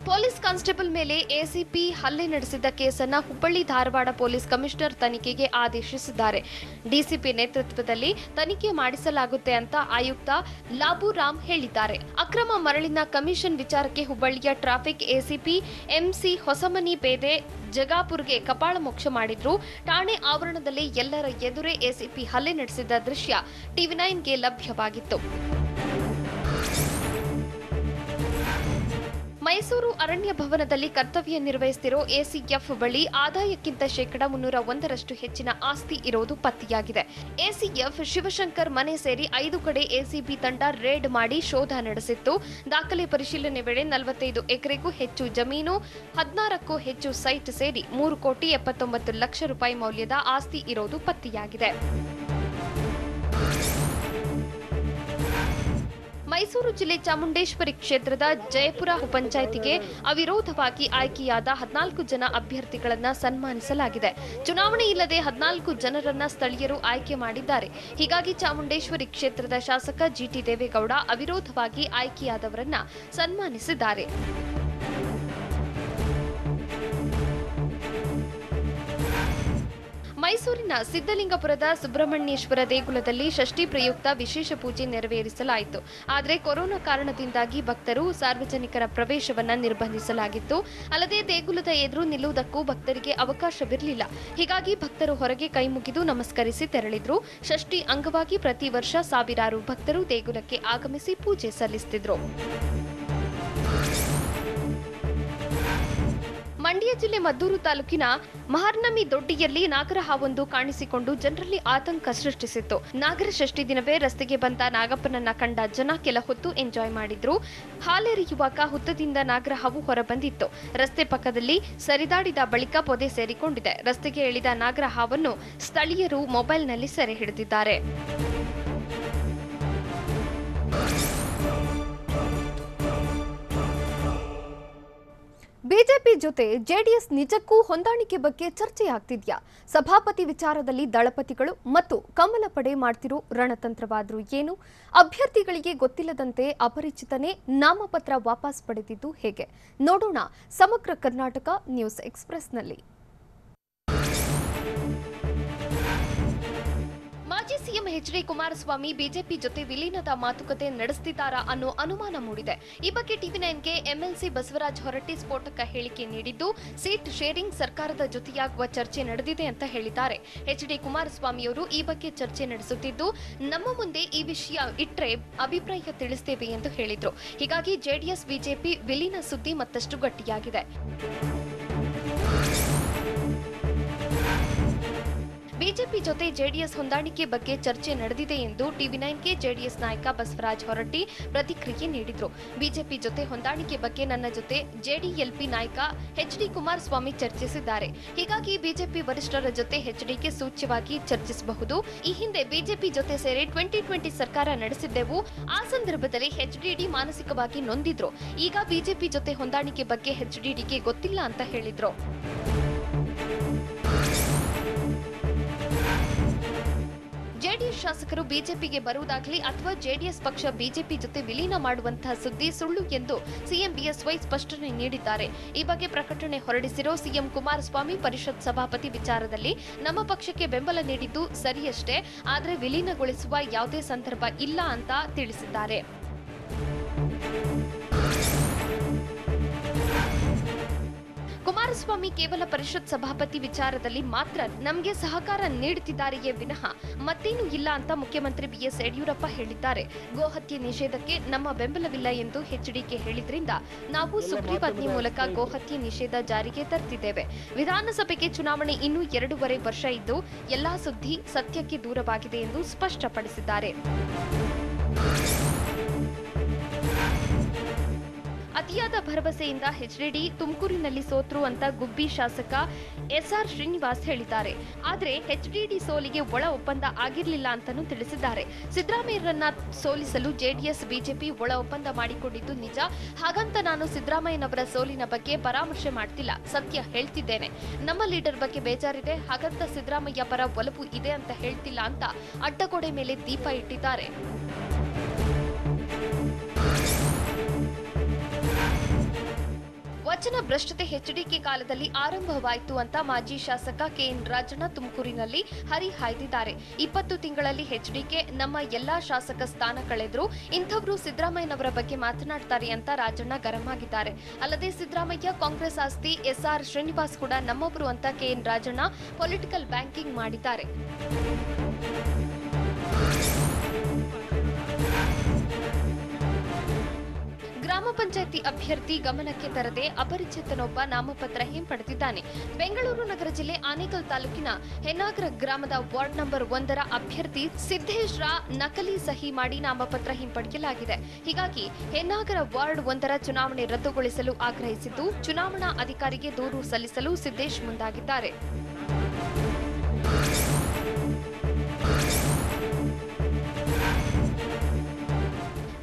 ಪೊಲೀಸ್ ಕಾನ್ಸ್ಟೇಬಲ್ ಮೇಲೆ ಎಸಿಪಿ ಹಲ್ಲೆ ನಡೆಸಿದ್ದ ಕೇಸನ್ನ ಹುಬ್ಬಳ್ಳಿ ಧಾರವಾಡ ಪೊಲೀಸ್ ಕಮಿಷನರ್ ತನಿಖೆಗೆ ಆದೇಶಿಸಿದ್ದಾರೆ. ಡಿಸಿಪಿ ನೇತೃತ್ವದಲ್ಲಿ ತನಿಖೆ ಮಾಡಿಸಲಾಗುತ್ತೆ ಅಂತ ಆಯುಕ್ತ ಲಾಬುರಾಮ್ ಹೇಳಿದ್ದಾರೆ. ಅಕ್ರಮ ಮರಳಿನ ಕಮಿಷನ್ ವಿಚಾರಕ್ಕೆ ಹುಬ್ಬಳ್ಳಿಯ ಟ್ರಾಫಿಕ್ ಎಸಿಪಿ ಎಂಸಿ ಹೊಸಮನಿ ಪೇದೆ ಜಗಾಪುರ್ಗೆ ಕಪಾಳ ಮೋಕ್ಷ ಮಾಡಿದ್ರು. ಠಾಣೆ ಆವರಣದಲ್ಲಿ ಎಲ್ಲರ ಎದುರೇ ಎಸಿಪಿ ಹಲ್ಲೆ ನಡೆಸಿದ ದೃಶ್ಯ ಟಿವಿ9ಗೆ ಲಭ್ಯವಾಗಿತ್ತು. ಮೈಸೂರು ಅರಣ್ಯ ಭವನದಲ್ಲಿ ಕರ್ತವ್ಯ ನಿರ್ವಹಿಸುತ್ತಿರೋ ಎಸಿಎಫ್ ಬಳಿ ಆದಾಯಕ್ಕಿಂತ ಶೇಕಡಾ 301ರಷ್ಟು ಹೆಚ್ಚಿನ ಆಸ್ತಿ ಇರೋದು ಪತ್ತೆಯಾಗಿದೆ. ಎಸಿಎಫ್ ಶಿವಶಂಕರ್ ಮನೆ ಸೇರಿ 5 ಕಡೆ ಎಸಿಬಿ ತಂಡ ರೇಡ್ ಮಾಡಿ ಶೋಧ ನಡೆಸಿತ್ತು. ದಾಖಲೆ ಪರಿಶೀಲನೆ ವೇಳೆ 45 ಎಕರೆಗೂ ಹೆಚ್ಚು ಜಮೀನು, 16ಕ್ಕೂ ಹೆಚ್ಚು ಸೈಟ್ ಸೇರಿ 3,79,00,000 ರೂಪಾಯಿ ಮೌಲ್ಯದ ಆಸ್ತಿ ಇರೋದು ಪತ್ತೆಯಾಗಿದೆ. ಮೈಸೂರು ಜಿಲ್ಲೆ ಚಾಮುಂಡೇಶ್ವರಿ ಕ್ಷೇತ್ರದ ಜಯಪುರ ಉಪಪಂಚಾಯಿತಿಗೆ ಅವಿರೋಧವಾಗಿ ಆಯ್ಕೆಯಾದ 14 ಜನ ಅಭ್ಯರ್ಥಿಗಳನ್ನು ಸನ್ಮಾನಿಸಲಾಗಿದೆ. ಚುನಾವಣೆ ಇಲ್ಲದೆ 14 ಜನರನ್ನ ಸ್ಥಳೀಯರು ಆಯ್ಕೆ ಮಾಡಿದ್ದಾರೆ. ಹೀಗಾಗಿ ಚಾಮುಂಡೇಶ್ವರಿ ಕ್ಷೇತ್ರದ ಶಾಸಕ ಜಿಟಿ ದೇವೇಗೌಡ ಅವಿರೋಧವಾಗಿ ಆಯ್ಕೆಯಾದವರನ್ನ ಸನ್ಮಾನಿಸಿದ್ದಾರೆ. ಮೈಸೂರಿನ ಸಿದ್ದಲಿಂಗಪುರದ ಸುಬ್ರಹ್ಮಣ್ಯೇಶ್ವರ ದೇಗುಲದಲ್ಲಿ ಷಷ್ಠಿ ಪ್ರಯುಕ್ತ ವಿಶೇಷ ಪೂಜೆ ನೆರವೇರಿಸಲಾಯಿತು. ಆದರೆ ಕೊರೋನಾ ಕಾರಣದಿಂದಾಗಿ ಭಕ್ತರು ಸಾರ್ವಜನಿಕರ ಪ್ರವೇಶವನ್ನ ನಿರ್ಬಂಧಿಸಲಾಗಿತ್ತು. ಅಲ್ಲದೆ ದೇಗುಲದ ಎದುರು ನಿಲ್ಲುವುದಕ್ಕೂ ಭಕ್ತರಿಗೆ ಅವಕಾಶವಿರಲಿಲ್ಲ. ಹೀಗಾಗಿ ಭಕ್ತರು ಹೊರಗೆ ಕೈಮುಗಿದು ನಮಸ್ಕರಿಸಿ ತೆರಳಿದ್ರು. ಷಷ್ಠಿ ಅಂಗವಾಗಿ ಪ್ರತಿ ವರ್ಷ ಸಾವಿರಾರು ಭಕ್ತರು ದೇಗುಲಕ್ಕೆ ಆಗಮಿಸಿ ಪೂಜೆ ಸಲ್ಲಿಸುತ್ತಿದ್ರು. ಮಂಡ್ಯ ಜಿಲ್ಲೆ ಮದ್ದೂರು ತಾಲೂಕಿನ ಮಹರ್ನಮಿ ದೊಡ್ಡಿಯಲ್ಲಿ ನಾಗರಹಾವೊಂದು ಕಾಣಿಸಿಕೊಂಡು ಜನರಲ್ಲಿ ಆತಂಕ ಸೃಷ್ಟಿಸಿತ್ತು. ನಾಗರ ಷಷ್ಠಿ ದಿನವೇ ರಸ್ತೆಗೆ ಬಂದ ನಾಗಪ್ಪನನ್ನ ಕಂಡ ಜನ ಕೆಲ ಹೊತ್ತು ಎಂಜಾಯ್ ಮಾಡಿದ್ರು. ಹಾಲೆರೆಯುವಾಗ ಹುತ್ತದಿಂದ ನಾಗರಹಾವು ಹೊರಬಂದಿತ್ತು. ರಸ್ತೆ ಪಕ್ಕದಲ್ಲಿ ಸರಿದಾಡಿದ ಬಳಿಕ ಪೊದೆ ಸೇರಿಕೊಂಡಿದೆ. ರಸ್ತೆಗೆ ಇಳಿದ ನಾಗರಹಾವನ್ನು ಸ್ಥಳೀಯರು ಮೊಬೈಲ್ನಲ್ಲಿ ಸೆರೆ ಹಿಡಿದಿದ್ದಾರೆ. ಬಿಜೆಪಿ ಜೊತೆ ಜೆಡಿಎಸ್ ನಿಜಕ್ಕೂ ಹೊಂದಾಣಿಕೆ ಬಗ್ಗೆ ಚರ್ಚೆಯಾಗ್ತಿದ್ಯಾ? ಸಭಾಪತಿ ವಿಚಾರದಲ್ಲಿ ದಳಪತಿಗಳು ಮತ್ತು ಕಮಲ ಪಡೆ ಮಾಡ್ತಿರೋ ರಣತಂತ್ರವಾದ್ರೂ ಏನು? ಅಭ್ಯರ್ಥಿಗಳಿಗೆ ಗೊತ್ತಿಲ್ಲದಂತೆ ಅಪರಿಚಿತನೇ ನಾಮಪತ್ರ ವಾಪಸ್ ಪಡೆದಿದ್ದು ಹೇಗೆ? ನೋಡೋಣ ಸಮಗ್ರ ಕರ್ನಾಟಕ ನ್ಯೂಸ್ ಎಕ್ಸ್‌ಪ್ರೆಸ್‌ನಲ್ಲಿ. ಮಾಜಿ ಸಿಎಂ ಎಚ್.ಡಿ. ಕುಮಾರಸ್ವಾಮಿ ಬಿಜೆಪಿ ಜೊತೆ ವಿಲೀನದ ಮಾತುಕತೆ ನಡೆಸುತ್ತಿದ್ದಾರಾ ಅನ್ನೋ ಅನುಮಾನ ಮೂಡಿದೆ. ಈ ಬಗ್ಗೆ ಟಿವಿ9ಗೆ ಎಂಎಲ್ಸಿ ಬಸವರಾಜ ಹೊರಟ್ಟಿ ಸ್ಫೋಟಕ ಹೇಳಿಕೆ ನೀಡಿದ್ದು, ಸೀಟ್ ಶೇರಿಂಗ್ ಸರ್ಕಾರದ ಜೊತೆಯಾಗುವ ಚರ್ಚೆ ನಡೆದಿದೆ ಅಂತ ಹೇಳಿದ್ದಾರೆ. ಎಚ್.ಡಿ. ಕುಮಾರಸ್ವಾಮಿಯವರು ಈ ಬಗ್ಗೆ ಚರ್ಚೆ ನಡೆಸುತ್ತಿದ್ದು, ನಮ್ಮ ಮುಂದೆ ಈ ವಿಷಯ ಇಟ್ರೆ ಅಭಿಪ್ರಾಯ ತಿಳಿಸ್ತೇವೆ ಎಂದು ಹೇಳಿದ್ರು. ಹೀಗಾಗಿ ಜೆಡಿಎಸ್ ಬಿಜೆಪಿ ವಿಲೀನ ಸುದ್ದಿ ಮತ್ತಷ್ಟು ಗಟ್ಟಿಯಾಗಿದೆ. ಬಿಜೆಪಿ ಜೊತೆ ಜೆಡಿಎಸ್ ಹೊಂದಾಣಿಕೆ ಬಗ್ಗೆ ಚರ್ಚೆ ನಡೆದಿದೆ ಎಂದು ಟಿವಿ9ಗೆ ಜೆಡಿಎಸ್ ನಾಯಕ ಬಸವರಾಜ ಹೊರಟ್ಟಿ ಪ್ರತಿಕ್ರಿಯೆ ನೀಡಿದರು. ಬಿಜೆಪಿ ಜೊತೆ ಹೊಂದಾಣಿಕೆ ಬಗ್ಗೆ ನನ್ನ ಜೊತೆ ಜೆಡಿಎಲ್ಪಿ ನಾಯಕ ಎಚ್.ಡಿ. ಕುಮಾರಸ್ವಾಮಿ ಚರ್ಚಿಸಿದ್ದಾರೆ. ಹೀಗಾಗಿ ಬಿಜೆಪಿ ವರಿಷ್ಠರ ಜೊತೆ ಎಚ್ಡಿಕೆ ಸೂಚ್ಯವಾಗಿ ಚರ್ಚಿಸಬಹುದು. ಈ ಹಿಂದೆ ಬಿಜೆಪಿ ಜೊತೆ ಸೇರಿ 2020 ಸರ್ಕಾರ ನಡೆಸಿದ್ದೆವು. ಆ ಸಂದರ್ಭದಲ್ಲಿ ಎಚ್ಡಿಡಿ ಮಾನಸಿಕವಾಗಿ ನೊಂದಿದ್ರು. ಈಗ ಬಿಜೆಪಿ ಜೊತೆ ಹೊಂದಾಣಿಕೆ ಬಗ್ಗೆ ಎಚ್ಡಿಡಿಗೆ ಗೊತ್ತಿಲ್ಲ ಅಂತ ಹೇಳಿದ್ರು. ಜೆಡಿಎಸ್ ಜೆಡಿಎಸ್ ಶಾಸಕರು ಬಿಜೆಪಿಗೆ ಬರುವುದಾಗಲಿ ಅಥವಾ ಜೆಡಿಎಸ್ ಪಕ್ಷ ಬಿಜೆಪಿ ಜೊತೆ ವಿಲೀನ ಮಾಡುವಂತಹ ಸುದ್ದಿ ಸುಳ್ಳು ಎಂದು ಸಿಎಂ ಬಿಎಸ್ವೈ ಸ್ಪಷ್ಟನೆ ನೀಡಿದ್ದಾರೆ. ಈ ಬಗ್ಗೆ ಪ್ರಕಟಣೆ ಹೊರಡಿಸಿರೋ ಸಿಎಂ ಕುಮಾರಸ್ವಾಮಿ ಪರಿಷತ್ ಸಭಾಪತಿ ವಿಚಾರದಲ್ಲಿ ನಮ್ಮ ಪಕ್ಷಕ್ಕೆ ಬೆಂಬಲ ನೀಡಿದ್ದು ಸರಿಯಷ್ಟೇ, ಆದರೆ ವಿಲೀನಗೊಳಿಸುವ ಯಾವುದೇ ಸಂದರ್ಭ ಇಲ್ಲ ಅಂತ ತಿಳಿಸಿದ್ದಾರೆ. ಕುಮಾರಸ್ವಾಮಿ ಕೇವಲ ಪರಿಷತ್ ಸಭಾಪತಿ ವಿಚಾರದಲ್ಲಿ ಮಾತ್ರ ನಮಗೆ ಸಹಕಾರ ನೀಡುತ್ತಿದ್ದಾರೆಯೇ ವಿನಃ ಮತ್ತೇನೂ ಇಲ್ಲ ಅಂತ ಮುಖ್ಯಮಂತ್ರಿ ಬಿಎಸ್ ಯಡಿಯೂರಪ್ಪ ಹೇಳಿದ್ದಾರೆ. ಗೋಹತ್ಯೆ ನಿಷೇಧಕ್ಕೆ ನಮ್ಮ ಬೆಂಬಲವಿಲ್ಲ ಎಂದು ಎಚ್ಡಿಕೆ ಹೇಳಿದ್ರಿಂದ ನಾವು ಸುಗ್ರೀವಾಜ್ಞೆ ಮೂಲಕ ಗೋಹತ್ಯೆ ನಿಷೇಧ ಜಾರಿಗೆ ತರ್ತಿದ್ದೇವೆ. ವಿಧಾನಸಭೆಗೆ ಚುನಾವಣೆ ಇನ್ನೂ 2.5 ವರ್ಷ ಇದ್ದು ಎಲ್ಲಾ ಸುದ್ದಿ ಸತ್ಯಕ್ಕೆ ದೂರವಾಗಿದೆ ಎಂದು ಸ್ಪಷ್ಟಪಡಿಸಿದ್ದಾರೆ. ಅತಿಯಾದ ಭರವಸೆಯಿಂದ ಎಚ್ಡಿಡಿ ತುಮಕೂರಿನಲ್ಲಿ ಸೋತ್ರು ಅಂತ ಗುಬ್ಬಿ ಶಾಸಕ ಎಸ್ಆರ್ ಶ್ರೀನಿವಾಸ್ ಹೇಳಿದ್ದಾರೆ. ಆದರೆ ಎಚ್ಡಿಡಿ ಸೋಲಿಗೆ ಒಳ ಒಪ್ಪಂದ ಆಗಿರಲಿಲ್ಲ ಅಂತಾನೂ ತಿಳಿಸಿದ್ದಾರೆ. ಸಿದ್ದರಾಮಯ್ಯರನ್ನ ಸೋಲಿಸಲು ಜೆಡಿಎಸ್ ಬಿಜೆಪಿ ಒಳ ಒಪ್ಪಂದ ಮಾಡಿಕೊಂಡಿದ್ದು ನಿಜ. ಹಾಗಂತ ನಾನು ಸಿದ್ದರಾಮಯ್ಯನವರ ಸೋಲಿನ ಬಗ್ಗೆ ಪರಾಮರ್ಶೆ ಮಾಡ್ತಿಲ್ಲ, ಸತ್ಯ ಹೇಳ್ತಿದ್ದೇನೆ. ನಮ್ಮ ಲೀಡರ್ ಬಗ್ಗೆ ಬೇಜಾರಿದೆ, ಹಾಗಂತ ಸಿದ್ದರಾಮಯ್ಯ ಪರ ಒಲವು ಇದೆ ಅಂತ ಹೇಳ್ತಿಲ್ಲ ಅಂತ ಅಡ್ಡಗೋಡೆ ಮೇಲೆ ದೀಪ ಇಟ್ಟಿದ್ದಾರೆ. ವಚನ ಭ್ರಷ್ಟತೆ ಎಚ್ಡಿಕೆ ಕಾಲದಲ್ಲಿ ಆರಂಭವಾಯಿತು ಅಂತ ಮಾಜಿ ಶಾಸಕ ಕೆಎನ್ ರಾಜಣ್ಣ ತುಮಕೂರಿನಲ್ಲಿ ಹರಿಹಾಯ್ದಿದ್ದಾರೆ. 20 ತಿಂಗಳಲ್ಲಿ ಎಚ್ಡಿಕೆ ನಮ್ಮ ಎಲ್ಲಾ ಶಾಸಕ ಸ್ಥಾನ ಕಳೆದ್ರು, ಇಂಥವ್ರು ಸಿದ್ದರಾಮಯ್ಯನವರ ಬಗ್ಗೆ ಮಾತನಾಡ್ತಾರೆ ಅಂತ ರಾಜಣ್ಣ ಗರಂ ಆಗಿದ್ದಾರೆ. ಅಲ್ಲದೆ ಸಿದ್ದರಾಮಯ್ಯ ಕಾಂಗ್ರೆಸ್ ಆಸ್ತಿ, ಎಸ್ಆರ್ ಶ್ರೀನಿವಾಸ್ ಕೂಡ ನಮ್ಮೊಬ್ಬರು ಅಂತ ಕೆಎನ್ ರಾಜಣ್ಣ ಪೊಲಿಟಿಕಲ್ ಬ್ಯಾಂಕಿಂಗ್ ಮಾಡಿದ್ದಾರೆ. ಗ್ರಾಮ ಪಂಚಾಯಿತಿ ಅಭ್ಯರ್ಥಿ ಗಮನಕ್ಕೆ ತರದೆ ಅಪರಿಚಿತನೊಬ್ಬ ನಾಮಪತ್ರ ಹಿಂಪಡೆದಿದ್ದಾನೆ. ಬೆಂಗಳೂರು ನಗರ ಜಿಲ್ಲೆ ಆನೇಕಲ್ ತಾಲೂಕಿನ ಹೆನ್ನಾಗರ ಗ್ರಾಮದ ವಾರ್ಡ್ ನಂಬರ್ 1ರ ಅಭ್ಯರ್ಥಿ ಸಿದ್ದೇಶ್ ರ ನಕಲಿ ಸಹಿ ಮಾಡಿ ನಾಮಪತ್ರ ಹಿಂಪಡೆಯಲಾಗಿದೆ. ಹೀಗಾಗಿ ಹೆನ್ನಾಗರ ವಾರ್ಡ್ 1ರ ಚುನಾವಣೆ ರದ್ದುಗೊಳಿಸಲು ಆಗ್ರಹಿಸಿದ್ದು ಚುನಾವಣಾ ಅಧಿಕಾರಿಗೆ ದೂರು ಸಲ್ಲಿಸಲು ಸಿದ್ದೇಶ್ ಮುಂದಾಗಿದ್ದಾರೆ.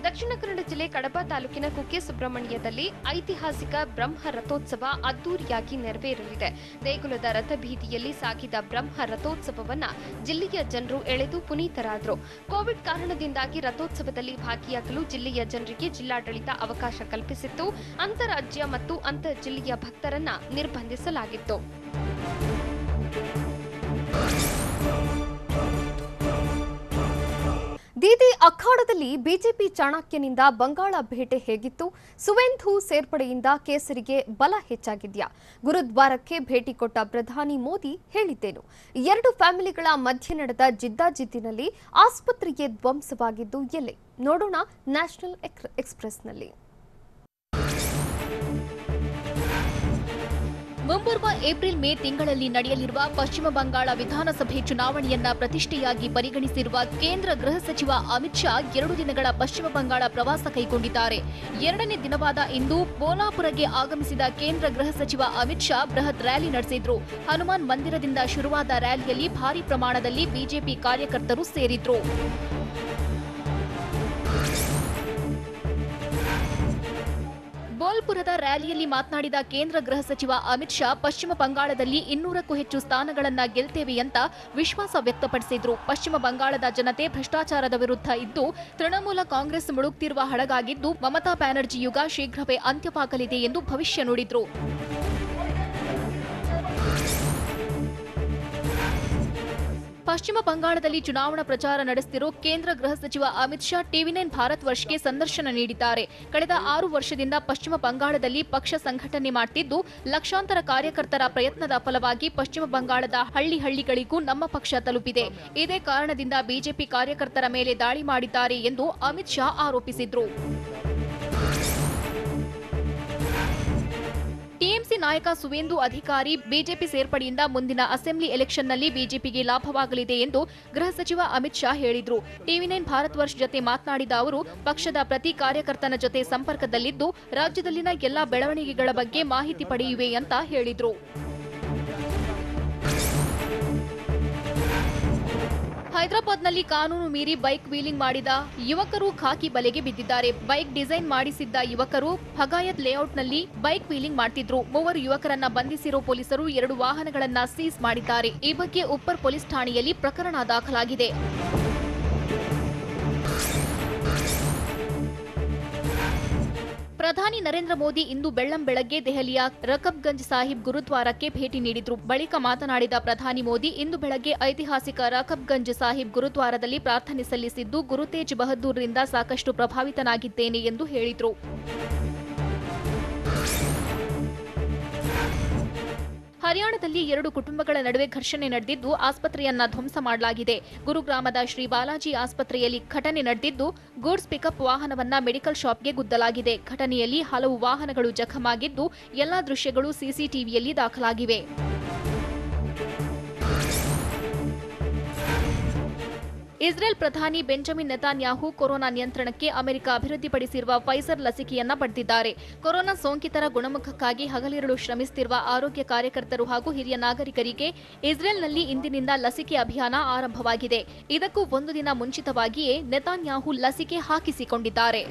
ದಕ್ಷಿಣ ಕನ್ನಡ ಜಿಲ್ಲೆ ಕಡಬ ತಾಲೂಕಿನ ಕುಕ್ಕೆ ಸುಬ್ರಹ್ಮಣ್ಯದಲ್ಲಿ ಐತಿಹಾಸಿಕ ಬ್ರಹ್ಮ ರಥೋತ್ಸವ ಅದ್ದೂರಿಯಾಗಿ ನೆರವೇರಲಿದೆ. ದೇಗುಲದ ರಥಬೀದಿಯಲ್ಲಿ ಸಾಗಿದ ಬ್ರಹ್ಮ ರಥೋತ್ಸವವನ್ನ ಜಿಲ್ಲೆಯ ಜನರು ಎಳೆದು ಪುನೀತರಾದರು. ಕೋವಿಡ್ ಕಾರಣದಿಂದಾಗಿ ರಥೋತ್ಸವದಲ್ಲಿ ಭಾಗಿಯಾಗಲು ಜಿಲ್ಲೆಯ ಜನರಿಗೆ ಜಿಲ್ಲಾಡಳಿತ ಅವಕಾಶ ಕಲ್ಪಿಸಿತ್ತು. ಅಂತಾರಾಜ್ಯ ಮತ್ತು ಅಂತರ್ ಜಿಲ್ಲೆಯ ಭಕ್ತರನ್ನ ನಿರ್ಬಂಧಿಸಲಾಗಿತ್ತು. ದೀದಿ ಅಖಾಡದಲ್ಲಿ ಬಿಜೆಪಿ ಚಾಣಕ್ಯನಿಂದ ಬಂಗಾಳ ಭೇಟೆ ಹೇಗಿತ್ತು? ಸುವೇಂದು ಸೇರ್ಪಡೆಯಿಂದ ಕೇಸರಿಗೆ ಬಲ ಹೆಚ್ಚಾಗಿದ್ಯಾ? ಗುರುದ್ವಾರಕ್ಕೆ ಭೇಟಿ ಕೊಟ್ಟ ಪ್ರಧಾನಿ ಮೋದಿ ಹೇಳಿದ್ದೇನು? 2 ಫ್ಯಾಮಿಲಿಗಳ ಮಧ್ಯೆ ನಡೆದ ಜಿದ್ದಾಜಿದ್ದಿನಲ್ಲಿ ಆಸ್ಪತ್ರೆಗೆ ಧ್ವಂಸವಾಗಿದ್ದು ಎಲ್ಲೇ? ನೋಡೋಣ ನ್ಯಾಷನಲ್ ಎಕ್ಸ್‌ಪ್ರೆಸ್‌ನಲ್ಲಿ. ಮುಂಬರುವ ಏಪ್ರಿಲ್ ಮೇ ತಿಂಗಳಲ್ಲಿ ನಡೆಯಲಿರುವ ಪಶ್ಚಿಮ ಬಂಗಾಳ ವಿಧಾನಸಭೆ ಚುನಾವಣೆಯನ್ನ ಪ್ರತಿಷ್ಠೆಯಾಗಿ ಪರಿಗಣಿಸಿರುವ ಕೇಂದ್ರ ಗೃಹ ಸಚಿವ ಅಮಿತ್ ಶಾ 2 ದಿನಗಳ ಪಶ್ಚಿಮ ಬಂಗಾಳ ಪ್ರವಾಸ ಕೈಗೊಂಡಿದ್ದಾರೆ. 2ನೇ ದಿನವಾದ ಇಂದು ಬೋಲಾಪುರಗೆ ಆಗಮಿಸಿದ ಕೇಂದ್ರ ಗೃಹ ಸಚಿವ ಅಮಿತ್ ಶಾ ಬೃಹತ್ ರ್ಯಾಲಿ ನಡೆಸಿದ್ರು. ಹನುಮಾನ್ ಮಂದಿರದಿಂದ ಶುರುವಾದ ರ್ಯಾಲಿಯಲ್ಲಿ ಭಾರಿ ಪ್ರಮಾಣದಲ್ಲಿ ಬಿಜೆಪಿ ಕಾರ್ಯಕರ್ತರು ಸೇರಿದ್ರು. ಬೋಲ್ಪುರದ ರ್ಯಾಲಿಯಲ್ಲಿ ಮಾತನಾಡಿದ ಕೇಂದ್ರ ಗೃಹ ಸಚಿವ ಅಮಿತ್ ಶಾ ಪಶ್ಚಿಮ ಬಂಗಾಳದಲ್ಲಿ 200ಕ್ಕೂ ಹೆಚ್ಚು ಸ್ಥಾನಗಳನ್ನ ಗೆಲ್ತೇವೆ ಅಂತ ವಿಶ್ವಾಸ ವ್ಯಕ್ತಪಡಿಸಿದ್ರು. ಪಶ್ಚಿಮ ಬಂಗಾಳದ ಜನತೆ ಭ್ರಷ್ಟಾಚಾರದ ವಿರುದ್ಧ ಇದ್ದು ತೃಣಮೂಲ ಕಾಂಗ್ರೆಸ್ ಮುಳುಗ್ತಿರುವ ಹಡಗಾಗಿದ್ದು ಮಮತಾ ಬ್ಯಾನರ್ಜಿ ಯುಗ ಶೀಘ್ರವೇ ಅಂತ್ಯವಾಗಲಿದೆ ಎಂದು ಭವಿಷ್ಯ ನುಡಿದ್ರು. ಪಶ್ಚಿಮ ಬಂಗಾಳದಲ್ಲಿ ಚುನಾವಣಾ ಪ್ರಚಾರ ನಡೆಸುತ್ತಿರುವ ಕೇಂದ್ರ ಗೃಹ ಸಚಿವ ಅಮಿತ್ ಶಾ ಟಿವಿ9 ಭಾರತ್ ವರ್ಷಕ್ಕೆ ಸಂದರ್ಶನ ನೀಡಿದ್ದಾರೆ. ಕಳೆದ 6 ವರ್ಷದಿಂದ ಪಶ್ಚಿಮ ಬಂಗಾಳದಲ್ಲಿ ಪಕ್ಷ ಸಂಘಟನೆ ಮಾಡುತ್ತಿದ್ದು ಲಕ್ಷಾಂತರ ಕಾರ್ಯಕರ್ತರ ಪ್ರಯತ್ನದ ಫಲವಾಗಿ ಪಶ್ಚಿಮ ಬಂಗಾಳದ ಹಳ್ಳಿಗಳಿಗೂ ನಮ್ಮ ಪಕ್ಷ ತಲುಪಿದೆ. ಇದೇ ಕಾರಣದಿಂದ ಬಿಜೆಪಿ ಕಾರ್ಯಕರ್ತರ ಮೇಲೆ ದಾಳಿ ಮಾಡಿದ್ದಾರೆ ಎಂದು ಅಮಿತ್ ಶಾ ಆರೋಪಿಸಿದರು. ಟಿಎಂಸಿ ನಾಯಕ ಸುವೇಂದು ಅಧಿಕಾರಿ ಬಿಜೆಪಿ ಸೇರ್ಪಡೆಯಿಂದ ಮುಂದಿನ ಅಸೆಂಬ್ಲಿ ಎಲೆಕ್ಷನ್ನಲ್ಲಿ ಬಿಜೆಪಿಗೆ ಲಾಭವಾಗಲಿದೆ ಎಂದು ಗೃಹ ಸಚಿವ ಅಮಿತ್ ಶಾ ಹೇಳಿದರು. ಟಿವಿ9 ಭಾರತ್ ವರ್ಷ ಜೊತೆ ಮಾತನಾಡಿದ ಅವರು ಪಕ್ಷದ ಪ್ರತಿ ಕಾರ್ಯಕರ್ತನ ಜೊತೆ ಸಂಪರ್ಕದಲ್ಲಿದ್ದು ರಾಜ್ಯದಲ್ಲಿನ ಎಲ್ಲಾ ಬೆಳವಣಿಗೆಗಳ ಬಗ್ಗೆ ಮಾಹಿತಿ ಪಡೆಯುವೆ ಅಂತ ಹೇಳಿದರು. ಹೈದರಾಬಾದ್ನಲ್ಲಿ ಕಾನೂನು ಮೀರಿ ಬೈಕ್ ವೀಲಿಂಗ್ ಮಾಡಿದ ಯುವಕರು ಖಾಕಿ ಬಲೆಗೆ ಬಿದ್ದಿದ್ದಾರೆ. ಬೈಕ್ ಡಿಸೈನ್ ಮಾಡಿಸಿದ್ದ ಯುವಕರು ಭಗಾಯತ್ ಲೇಔಟ್ನಲ್ಲಿ ಬೈಕ್ ವೀಲಿಂಗ್ ಮಾಡ್ತಿದ್ರು. 3 ಯುವಕರನ್ನ ಬಂಧಿಸಿರೋ ಪೊಲೀಸರು 2 ವಾಹನಗಳನ್ನ ಸೀಸ್ ಮಾಡಿದ್ದಾರೆ. ಈ ಬಗ್ಗೆ ಉಪ್ಪರ್ ಪೊಲೀಸ್ ಠಾಣೆಯಲ್ಲಿ ಪ್ರಕರಣ ದಾಖಲಾಗಿದೆ. ಪ್ರಧಾನಿ ನರೇಂದ್ರ ಮೋದಿ ಇಂದು ಬೆಳ್ಳಂಬೆಳಗ್ಗೆ ದೆಹಲಿಯ ರಕಬ್ಗಂಜ್ ಸಾಹಿಬ್ ಗುರುದ್ವಾರಕ್ಕೆ ಭೇಟಿ ನೀಡಿದ್ರು. ಬಳಿಕ ಮಾತನಾಡಿದ ಪ್ರಧಾನಿ ಮೋದಿ ಇಂದು ಬೆಳಗ್ಗೆ ಐತಿಹಾಸಿಕ ರಕಬ್ಗಂಜ್ ಸಾಹಿಬ್ ಗುರುದ್ವಾರದಲ್ಲಿ ಪ್ರಾರ್ಥನೆ ಸಲ್ಲಿಸಿದ್ದು ಗುರು ತೇಜ್ ಬಹದ್ದೂರ್ರಿಂದ ಸಾಕಷ್ಟು ಪ್ರಭಾವಿತನಾಗಿದ್ದೇನೆ ಎಂದು ಹೇಳಿದರು. ಹರಿಯಾಣದಲ್ಲಿ 2 ಕುಟುಂಬಗಳ ನಡುವೆ ಘರ್ಷಣೆ ನಡೆದಿದ್ದು ಆಸ್ಪತ್ರೆಯನ್ನ ಧ್ವಂಸ ಮಾಡಲಾಗಿದೆ. ಗುರುಗ್ರಾಮದ ಶ್ರೀ ಬಾಲಾಜಿ ಆಸ್ಪತ್ರೆಯಲ್ಲಿ ಘಟನೆ ನಡೆದಿದ್ದು ಗೂಡ್ಸ್ ಪಿಕಪ್ ವಾಹನವನ್ನ ಮೆಡಿಕಲ್ ಶಾಪ್ಗೆ ಗುದ್ದಲಾಗಿದೆ. ಘಟನೆಯಲ್ಲಿ ಹಲವು ವಾಹನಗಳು ಜಖಮಾಗಿದ್ದು ಎಲ್ಲಾ ದೃಶ್ಯಗಳು ಸಿಸಿಟಿವಿಯಲ್ಲಿ ದಾಖಲಾಗಿವೆ. ಇಸ್ರೇಲ್ ಪ್ರಧಾನಿ ಬೆಂಜಮಿನ್ ನೆತಾನ್ಯಾಹು ಕೊರೋನಾ ನಿಯಂತ್ರಣಕ್ಕೆ ಅಮೆರಿಕ ಅಭಿವೃದ್ಧಿಪಡಿಸಿರುವ ಫೈಸರ್ ಲಸಿಕೆಯನ್ನ ಪಡೆದಿದ್ದಾರೆ. ಕೊರೋನಾ ಸೋಂಕಿತರ ಗುಣಮುಖಕ್ಕಾಗಿ ಹಗಲಿರುಳು ಶ್ರಮಿಸುತ್ತಿರುವ ಆರೋಗ್ಯ ಕಾರ್ಯಕರ್ತರು ಹಾಗೂ ಹಿರಿಯ ನಾಗರಿಕರಿಗೆ ಇಸ್ರೇಲ್ನಲ್ಲಿ ಇಂದಿನಿಂದ ಲಸಿಕೆ ಅಭಿಯಾನ ಆರಂಭವಾಗಿದೆ. ಇದಕ್ಕೂ ಒಂದು ದಿನ ಮುಂಚಿತವಾಗಿಯೇ ನೆತಾನ್ಯಾಹು ಲಸಿಕೆ ಹಾಕಿಸಿಕೊಂಡಿದ್ದಾರೆ.